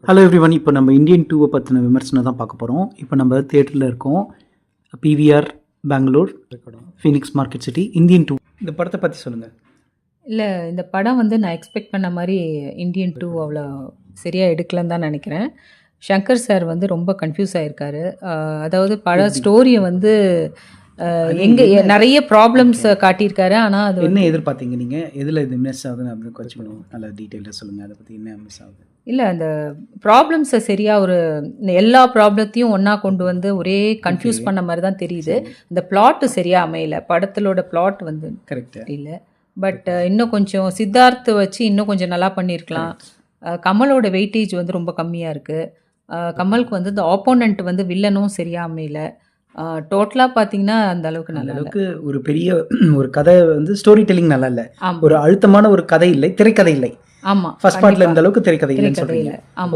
Hello everyone. இப்போ நம்ம Indian 2 பற்றின விமர்சனம் தான் பார்க்க போகிறோம். இப்போ நம்ம தியேட்டரில் இருக்கோம். PVR Bengaluru, Phoenix Market City. Indian 2 இந்த படத்தை பற்றி சொல்லுங்கள். இல்லை, இந்த படம் வந்து நான் எக்ஸ்பெக்ட் பண்ண மாதிரி இந்தியன் 2 அவ்வளோ சரியாக எடுக்கலன்னு தான் நினைக்கிறேன். ஷங்கர் சார் வந்து ரொம்ப கன்ஃபியூஸ் ஆகிருக்காரு. அதாவது பட ஸ்டோரியை வந்து எங்கே நிறைய ப்ராப்ளம்ஸ் காட்டியிருக்காரு. ஆனால் அது என்ன எதிர்பார்த்தீங்க நீங்கள்? எதில் இது மிஸ் ஆகுதுன்னு அப்படின்னு கொஞ்சம் பண்ணுவோம். நல்லா டீட்டெயிலாக சொல்லுங்கள். அதை பற்றி என்ன மிஸ் ஆகுது? இல்லை, அந்த ப்ராப்ளம்ஸை சரியாக எல்லா ப்ராப்ளத்தையும் ஒன்றா கொண்டு வந்து ஒரே கன்ஃபியூஸ் பண்ண மாதிரி தான் தெரியுது. இந்த பிளாட்டு சரியாக அமையலை. படத்திலோட பிளாட் வந்து கரெக்டாக இல்லை. பட் இன்னும் கொஞ்சம் சித்தார்த்தை வச்சு இன்னும் கொஞ்சம் நல்லா பண்ணியிருக்கலாம். கமலோட வெயிட்டேஜ் வந்து ரொம்ப கம்மியாக இருக்குது. கமலுக்கு வந்து இந்த ஆப்போனண்ட் வந்து வில்லனும் சரியாக அமையல. டோட்டலாக பார்த்தீங்கன்னா அந்த அளவுக்கு நல்லா இல்லை. ஒரு பெரிய ஒரு கதை வந்து ஸ்டோரி டெல்லிங் நல்லா இல்லை. ஆமாம், ஒரு அழுத்தமான ஒரு கதை இல்லை, திரைக்கதை இல்லை. ஆமாம். ஃபர்ஸ்ட் பார்ட்டில் இந்த அளவுக்கு திரைக்கதை இல்லைன்னு சொல்கிறீங்க. ஆமாம்.